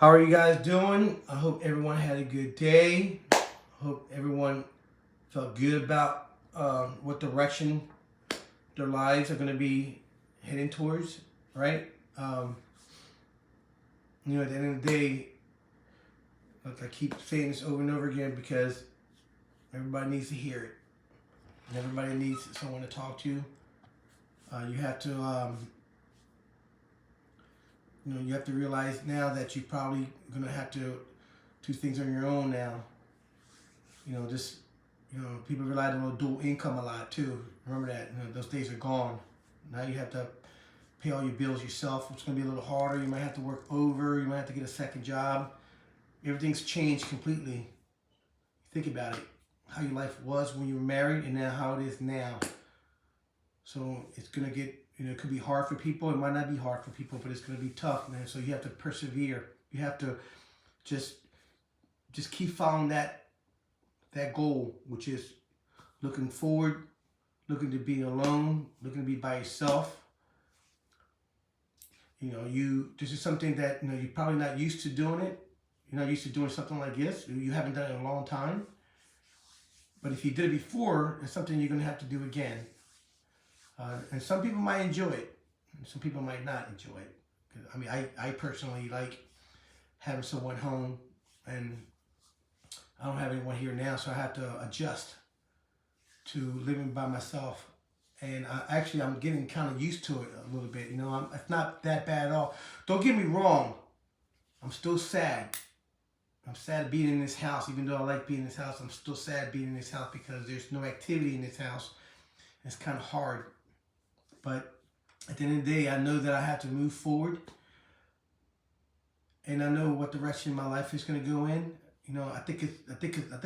How are you guys doing? I hope everyone had a good day. I hope everyone felt good about what direction their lives are going to be heading towards, right? Um, at the end of the day, like I keep saying this over and over again because everybody needs to hear it. And everybody needs someone to talk to. You have to, you have to realize now that you're probably going to have to do things on your own now. Just people rely on dual income a lot too. Remember that those days are gone. Now you have to pay all your bills yourself. It's going to be a little harder. You might have to work over. You might have to get a second job. Everything's changed completely. Think about it. How your life was when you were married and now how it is now. So it's going to get, it could be hard for people. It might not be hard for people, but it's going to be tough, man. So you have to persevere. You have to just keep following that goal, which is looking forward, looking to be alone, looking to be by yourself. This is something that, you're probably not used to doing it. You're not used to doing something like this. You haven't done it in a long time. But if you did it before, it's something you're going to have to do again. And some people might enjoy it. And some people might not enjoy it. I mean, I personally like having someone home, and I don't have anyone here now, so I have to adjust to living by myself. And I'm getting kind of used to it a little bit. It's not that bad at all. Don't get me wrong. I'm still sad. I'm sad being in this house. Even though I like being in this house, I'm still sad being in this house because there's no activity in this house. It's kind of hard. But at the end of the day, I know that I have to move forward. And I know what direction my life is going to go in. I think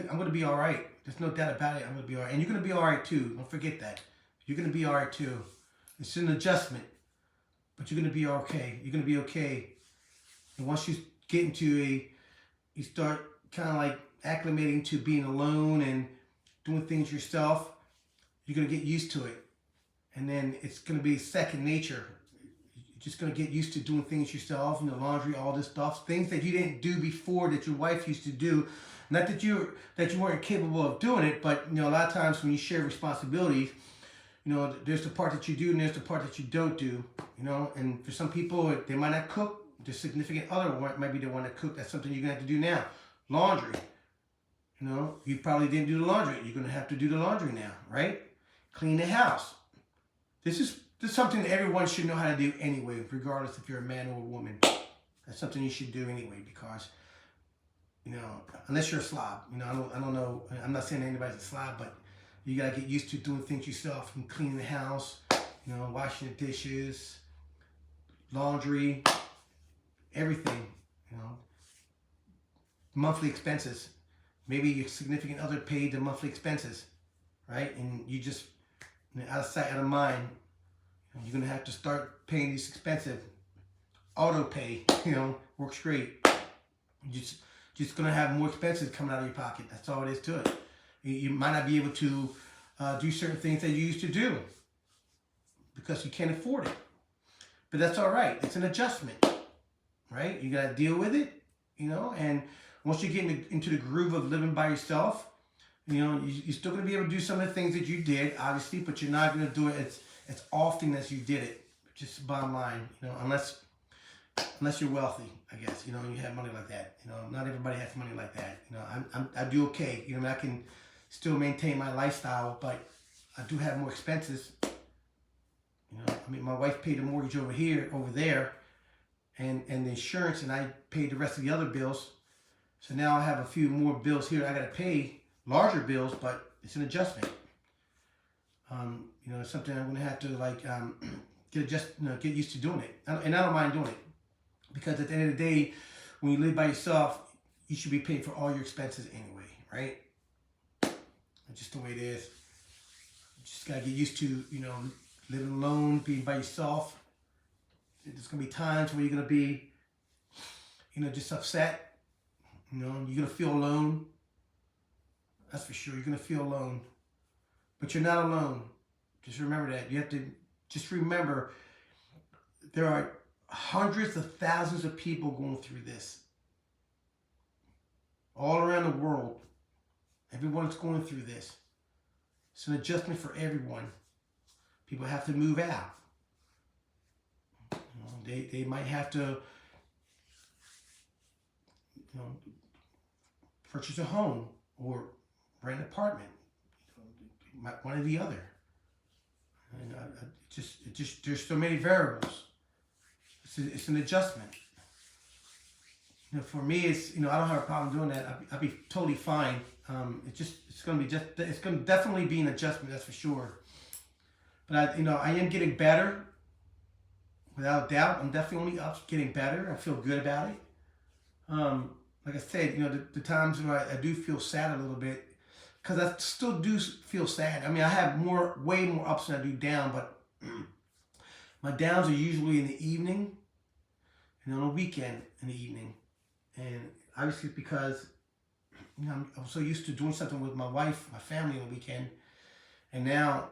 I'm going to be all right. There's no doubt about it. I'm going to be all right. And you're going to be all right too. Don't forget that. You're going to be all right too. It's an adjustment, but you're going to be okay. You're going to be okay. And once you get you start kind of like acclimating to being alone and doing things yourself, you're going to get used to it. And then it's going to be second nature. You're just going to get used to doing things yourself, laundry, all this stuff, things that you didn't do before that your wife used to do. Not that you weren't capable of doing it, but a lot of times when you share responsibilities, there's the part that you do and there's the part that you don't do. And for some people, they might not cook. Their significant other might be the one that cook. That's something you're gonna have to do now. Laundry. You probably didn't do the laundry. You're gonna have to do the laundry now, right? Clean the house. This is something that everyone should know how to do anyway, regardless if you're a man or a woman. That's something you should do anyway, because unless you're a slob, I don't know. I'm not saying anybody's a slob, but you gotta get used to doing things yourself, from cleaning the house, washing the dishes, laundry, everything. Monthly expenses. Maybe your significant other paid the monthly expenses, right? And you just out of sight, out of mind. You're gonna have to start paying these expensive. Auto pay, works great. You just gonna have more expenses coming out of your pocket. That's all it is to it. You might not be able to do certain things that you used to do because you can't afford it. But that's all right. It's an adjustment, right? You got to deal with it, and once you get into the groove of living by yourself, you're still going to be able to do some of the things that you did, obviously, but you're not going to do it as often as you did it. Just bottom line, unless you're wealthy, I guess, you have money like that. Not everybody has money like that. I do okay. I can still maintain my lifestyle, but I do have more expenses. My wife paid the mortgage over there, and the insurance, and I paid the rest of the other bills. So now I have a few more bills here I got to pay, larger bills, but it's an adjustment. It's something I'm going to have to get used to doing it, and I don't mind doing it, because at the end of the day, when you live by yourself, you should be paid for all your expenses anyway, right? That's just the way it is. You just gotta get used to, living alone, being by yourself. There's gonna be times where you're gonna be, just upset. You're gonna feel alone. That's for sure. You're gonna feel alone, but you're not alone. Just remember that. You have to just remember there are hundreds of thousands of people going through this. all around the world. Everyone's going through this. It's an adjustment for everyone. People have to move out. They might have to purchase a home or rent an apartment. One or the other. And there's so many variables. It's an adjustment. For me, it's I don't have a problem doing that. I'd be totally fine. It's going to definitely be an adjustment, that's for sure. But I am getting better, without doubt. I'm definitely getting better. I feel good about it. Like I said, the times where I do feel sad a little bit, because I still do feel sad. I mean, I have way more ups than I do down, but my downs are usually in the evening and on a weekend in the evening. And obviously it's because I'm so used to doing something with my wife, my family on the weekend, and now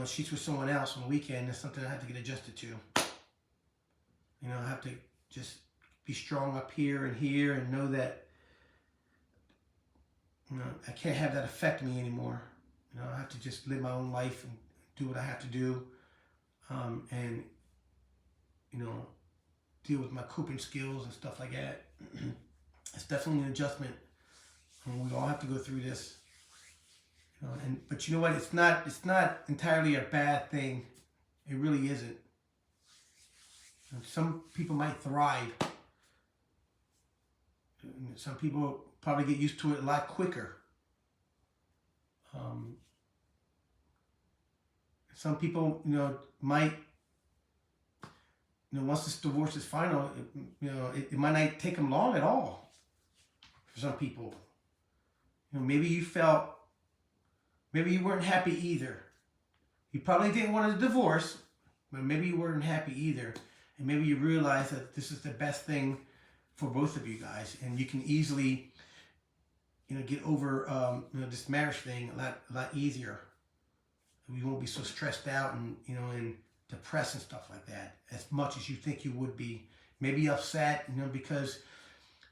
she's with someone else on the weekend. That's something I have to get adjusted to. I have to just be strong up here and know that I can't have that affect me anymore. I have to just live my own life and do what I have to do, and deal with my coping skills and stuff like that. It's definitely an adjustment, and we all have to go through this. But you know what? It's not entirely a bad thing. It really isn't. Some people might thrive. Some people probably get used to it a lot quicker. Some people, might, once this divorce is final, it might not take them long at all. For some people, maybe you weren't happy either. You probably didn't want a divorce, but maybe you weren't happy either. And maybe you realize that this is the best thing for both of you guys, and you can easily, get over, this marriage thing a lot easier. You won't be so stressed out and, and depressed and stuff like that as much as you think you would be. Maybe upset, because,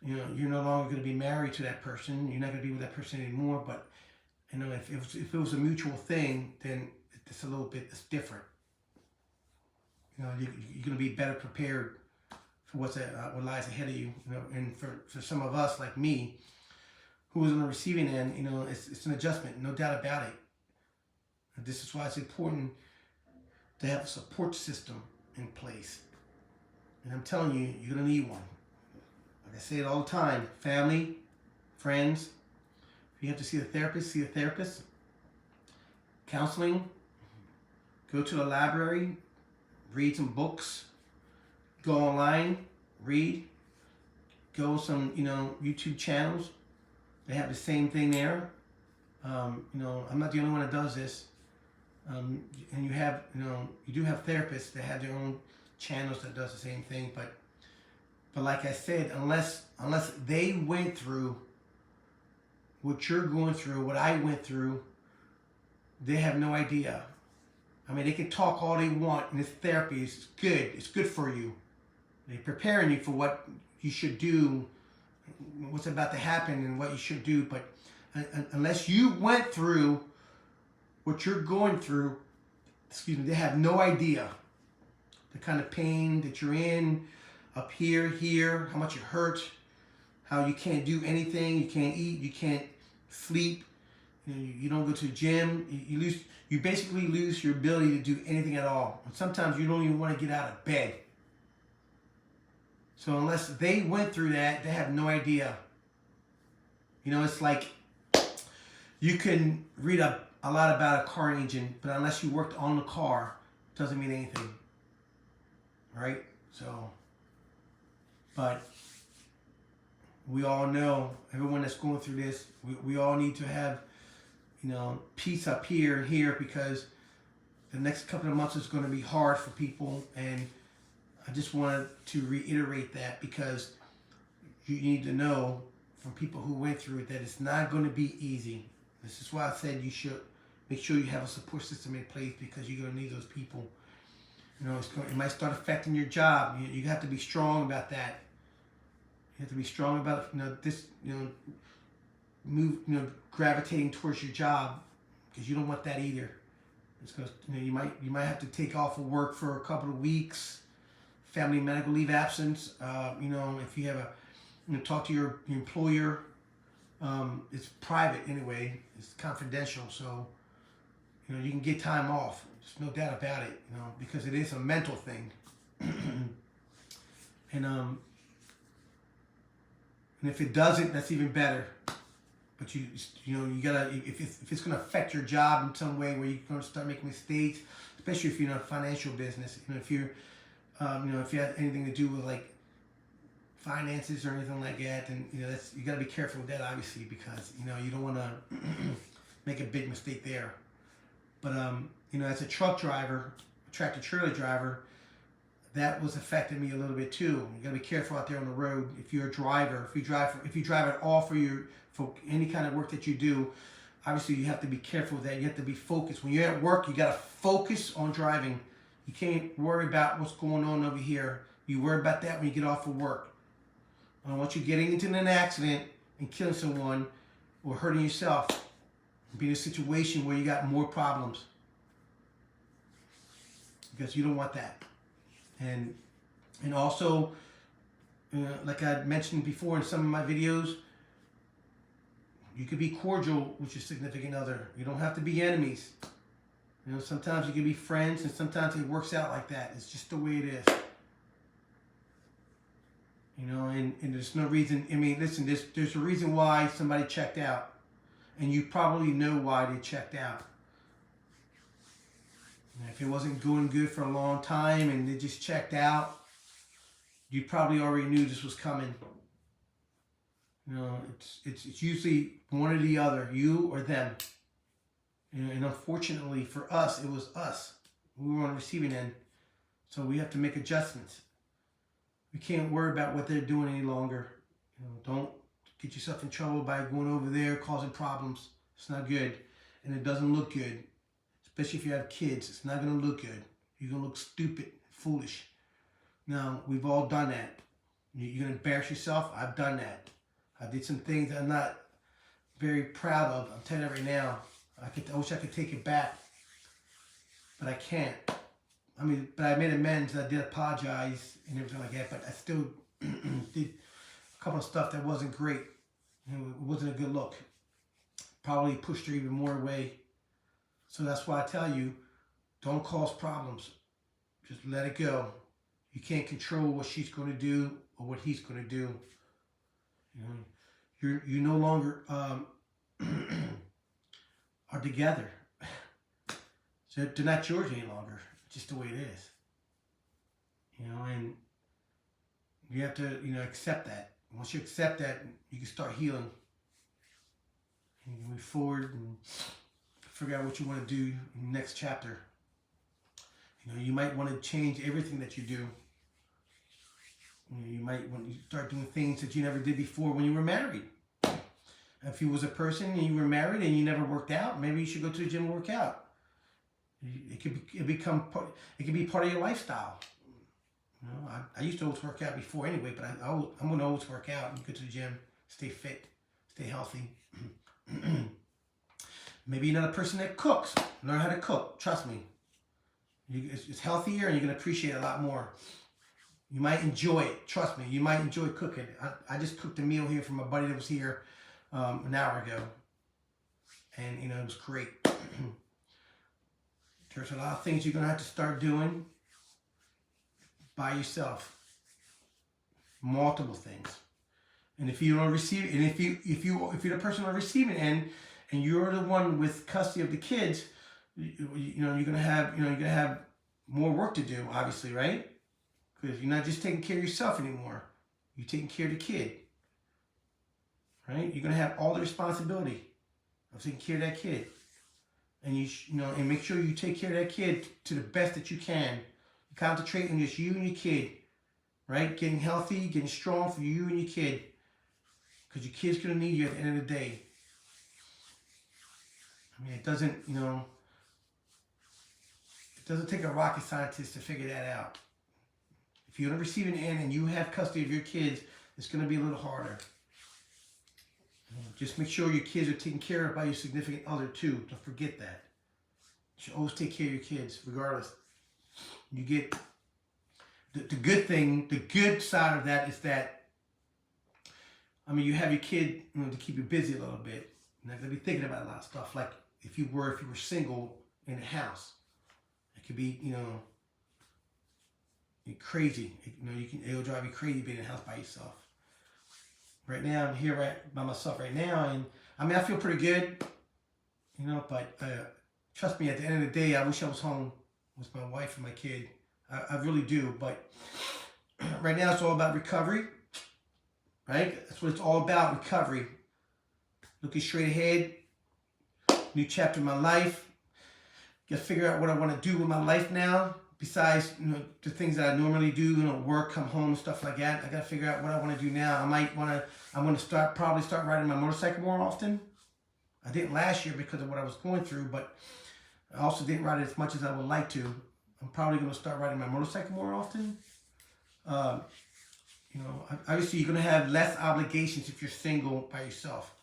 you're no longer going to be married to that person. You're not going to be with that person anymore. But, if it was a mutual thing, then it's it's different. You're going to be better prepared for what lies ahead of you. And for some of us, like me, who was on the receiving end, it's an adjustment, no doubt about it. And this is why it's important to have a support system in place. And I'm telling you, you're going to need one. Like I say it all the time, family, friends. If you have to see a therapist, see a therapist. Counseling, go to the library, read some books, go online, read, go some, YouTube channels. They have the same thing there. I'm not the only one that does this. And you have, you do have therapists that have their own channels that does the same thing. But like I said, unless they went through what you're going through, what I went through, they have no idea. I mean, they can talk all they want, and this therapy is good. It's good for you. They're preparing you for what you should do, what's about to happen, and what you should do. But unless you went through what you're going through, they have no idea the kind of pain that you're in, up here, how much it hurts, how you can't do anything, you can't eat, you can't sleep, you don't go to the gym, you basically lose your ability to do anything at all. And sometimes you don't even want to get out of bed. So unless they went through that, they have no idea. It's like you can read a lot about a car engine, but unless you worked on the car, it doesn't mean anything. Right? So, but we all know, everyone that's going through this, we all need to have, peace up here and here, because the next couple of months is going to be hard for people. And I just wanted to reiterate that, because you need to know from people who went through it that it's not going to be easy. This is why I said you should make sure you have a support system in place, because you're going to need those people. It might start affecting your job. You have to be strong about that. You have to be strong about this. gravitating towards your job, because you don't want that either. It's because you might have to take off of work for a couple of weeks, family medical leave absence. If you have talk to your employer. It's private anyway. It's confidential, so you can get time off. There's no doubt about it. Because it is a mental thing. and if it doesn't, that's even better. But you gotta, if it's gonna affect your job in some way where you're gonna start making mistakes, especially if you're in a financial business. If you're if you have anything to do with like finances or anything like that, then you got to be careful with that, obviously, because you don't want to make a big mistake there. But as a truck driver, tractor trailer driver, that was affecting me a little bit too. You got to be careful out there on the road. If you're a driver, if you drive at all for any kind of work that you do, obviously you have to be careful with that. You have to be focused. When you're at work, you got to focus on driving. You can't worry about what's going on over here. You worry about that when you get off of work. I don't want you getting into an accident and killing someone or hurting yourself. Be in a situation where you got more problems, because you don't want that. And also, like I mentioned before in some of my videos, you could be cordial with your significant other. You don't have to be enemies. Sometimes you can be friends, and sometimes it works out like that. It's just the way it is. And there's no reason. Listen, there's a reason why somebody checked out, and you probably know why they checked out. And if it wasn't going good for a long time and they just checked out, you probably already knew this was coming. It's usually one or the other, you or them. And unfortunately for us, it was us. We were on the receiving end, so we have to make adjustments. We can't worry about what they're doing any longer. Don't get yourself in trouble by going over there causing problems. It's not good, and it doesn't look good, especially if you have kids. It's not going to look good. You're going to look stupid, foolish. Now, we've all done that. You're going to embarrass yourself. I've done that. I did some things I'm not very proud of. I'm telling you right now. I wish I could take it back, but I can't. But I made amends. I did apologize and everything like that, but I still did a couple of stuff that wasn't great. It wasn't a good look. Probably pushed her even more away. So that's why I tell you, don't cause problems. Just let it go. You can't control what she's going to do or what he's going to do. You no longer are together. So they're not yours any longer. Just the way it is. And you have to, accept that. Once you accept that, you can start healing. And you move forward and figure out what you want to do in the next chapter. You might want to change everything that you do. You might want to start doing things that you never did before when you were married. If you was a person and you were married and you never worked out, maybe you should go to the gym and work out. It can be part of your lifestyle. I used to always work out before anyway, but I'm going to always work out and go to the gym, stay fit, stay healthy. Maybe you're not a person that cooks. Learn how to cook. Trust me. It's healthier and you're going to appreciate it a lot more. You might enjoy it. Trust me. You might enjoy cooking. I just cooked a meal here for my buddy that was here an hour ago. And, it was great. There's a lot of things you're going to have to start doing by yourself. Multiple things. And if you don't receive, and if you're the person on the receiving end, and you're the one with custody of the kids, you're gonna have more work to do, obviously, right? Because you're not just taking care of yourself anymore. You're taking care of the kid, right? You're gonna have all the responsibility of taking care of that kid, and and make sure you take care of that kid to the best that you can. Concentrate on just you and your kid, right? Getting healthy, getting strong for you and your kid. Because your kid's going to need you at the end of the day. It doesn't take a rocket scientist to figure that out. If you're on the receiving end and you have custody of your kids, it's going to be a little harder. Just make sure your kids are taken care of by your significant other too. Don't forget that. You should always take care of your kids, regardless. You get the good thing, the good side of that is that, I mean, you have your kid, to keep you busy a little bit. You're not gonna be thinking about a lot of stuff. Like if you were single in a house, it could be, crazy. It'll drive you crazy being in a house by yourself. Right now, I'm here by myself right now, and I mean, I feel pretty good, but trust me, at the end of the day, I wish I was home with my wife and my kid. I really do, but right now it's all about recovery, right? That's what it's all about, recovery. Looking straight ahead, new chapter in my life. Gotta figure out what I want to do with my life now. Besides, the things that I normally do, work, come home, stuff like that. I gotta figure out what I want to do now. I'm gonna probably start riding my motorcycle more often. I didn't last year because of what I was going through, but I also didn't ride it as much as I would like to. I'm probably gonna start riding my motorcycle more often. Obviously you're gonna have less obligations if you're single by yourself.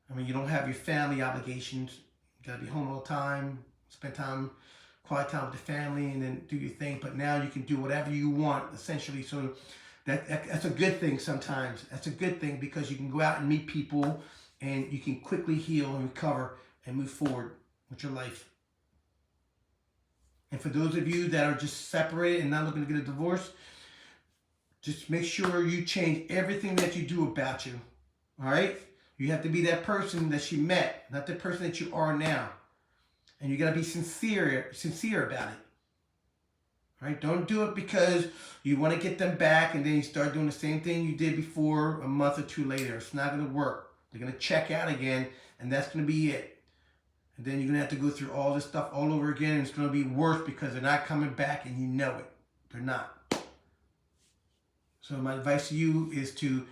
I mean, you don't have your family obligations. You gotta be home all the time, spend time, quiet time with the family, and then do your thing. But now you can do whatever you want, essentially. So that's a good thing sometimes. That's a good thing because you can go out and meet people, and you can quickly heal and recover and move forward with your life. And for those of you that are just separated and not looking to get a divorce, just make sure you change everything that you do about you. All right? You have to be that person that she met, not the person that you are now. And you got to be sincere about it. All right? Don't do it because you want to get them back and then you start doing the same thing you did before a month or two later. It's not going to work. They're going to check out again, and that's going to be it. And then you're going to have to go through all this stuff all over again, and it's going to be worse because they're not coming back, and you know it. They're not. So my advice to you is to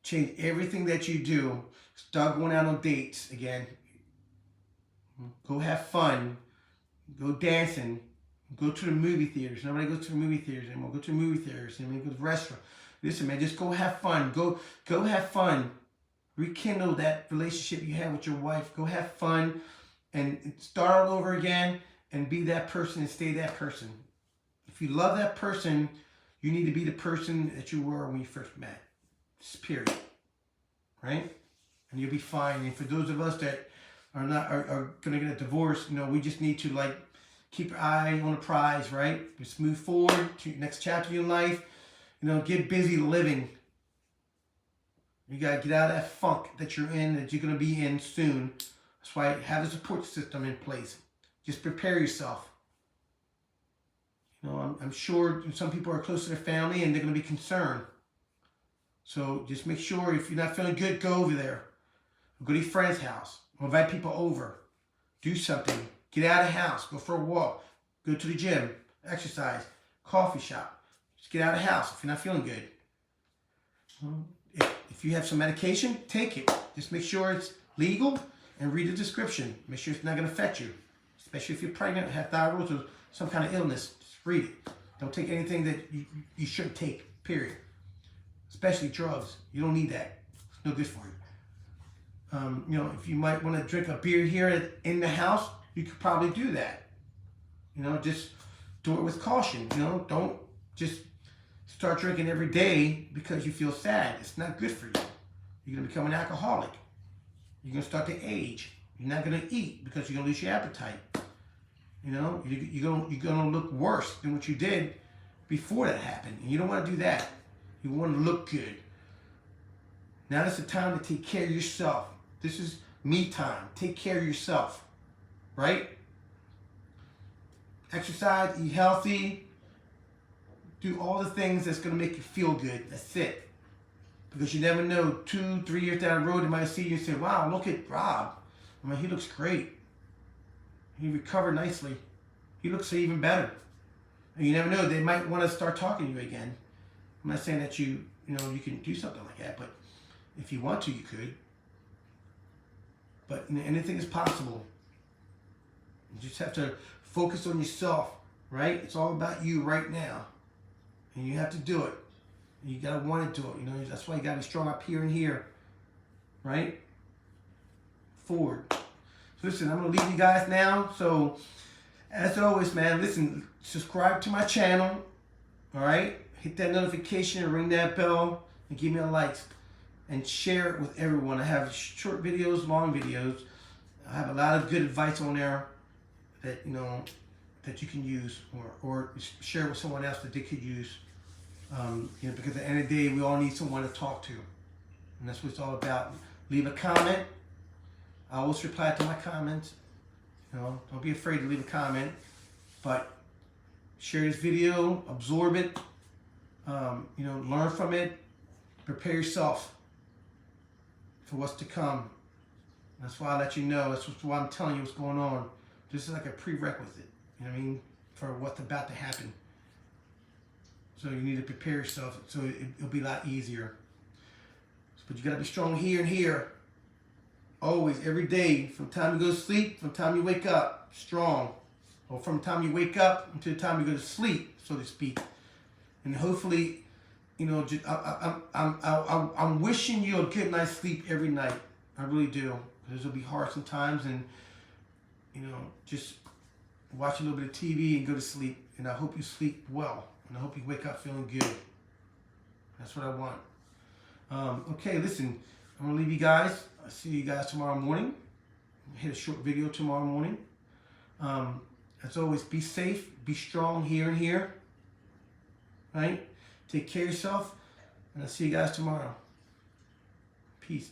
change everything that you do. Start going out on dates again. Go have fun. Go dancing. Go to the movie theaters. Nobody goes to the movie theaters anymore. Go to the movie theaters. Go to the restaurant. Listen, man, just go have fun. Go have fun. Rekindle that relationship you had with your wife. Go have fun and start all over again and be that person and stay that person. If you love that person, you need to be the person that you were when you first met. Just period. Right? And you'll be fine. And for those of us that are going to get a divorce, we just need to keep your eye on the prize, right? Just move forward to your next chapter of your life. Get busy living. You got to get out of that funk that you're in, that you're going to be in soon. That's why have a support system in place. Just prepare yourself. I'm sure some people are close to their family and they're going to be concerned. So just make sure if you're not feeling good, go over there. Go to your friend's house. Invite people over. Do something. Get out of the house. Go for a walk. Go to the gym. Exercise. Coffee shop. Just get out of the house if you're not feeling good. If you have some medication, take it. Just make sure it's legal and read the description. Make sure it's not going to affect you. Especially if you're pregnant, have thyroid or some kind of illness. Just read it. Don't take anything that you shouldn't take, period. Especially drugs. You don't need that. It's no good for you. If you might want to drink a beer here in the house, you could probably do that. Just do it with caution. Don't just start drinking every day because you feel sad. It's not good for you. You're going to become an alcoholic. You're going to start to age. You're not going to eat because you're going to lose your appetite. You're going to look worse than what you did before that happened. And you don't want to do that. You want to look good. Now is the time to take care of yourself. This is me time. Take care of yourself. Right? Exercise, eat healthy. Do all the things that's going to make you feel good. That's it. Because you never know, 2-3 years down the road, they might see you and say, wow, look at Rob. He looks great. He recovered nicely. He looks even better. And you never know, they might want to start talking to you again. I'm not saying that you can do something like that, but if you want to, you could. But anything is possible. You just have to focus on yourself, right? It's all about you right now. And you have to do it. You got to want to do it. That's why you got to be strong up here and here. right? Forward. So listen, I'm going to leave you guys now. So as always, man, listen, subscribe to my channel, all right? Hit that notification and ring that bell and give me a like and share it with everyone. I have short videos, long videos. I have a lot of good advice on there that, you know, that you can use or share with someone else that they could use. You know, because at the end of the day, we all need someone to talk to. And that's what it's all about. Leave a comment. I always reply to my comments. You know, don't be afraid to leave a comment. But share this video, absorb it, you know, learn from it, prepare yourself for what's to come. That's why I let you know. That's why I'm telling you what's going on. This is like a prerequisite, you know what I mean, for what's about to happen. So you need to prepare yourself so it'll be a lot easier. But you gotta be strong here and here. Always, every day, from the time you go to sleep, from the time you wake up, strong. Or from the time you wake up until the time you go to sleep, so to speak. And hopefully, you know, just, I'm wishing you a good night's sleep every night. I really do. Because it'll be hard sometimes, and you know, just watch a little bit of TV and go to sleep. And I hope you sleep well, and I hope you wake up feeling good. That's what I want. Okay, listen, I'm gonna leave you guys. I'll see you guys tomorrow morning. Hit a short video tomorrow morning. As always, be safe, be strong here and here. Right? Take care of yourself, and I'll see you guys tomorrow. Peace.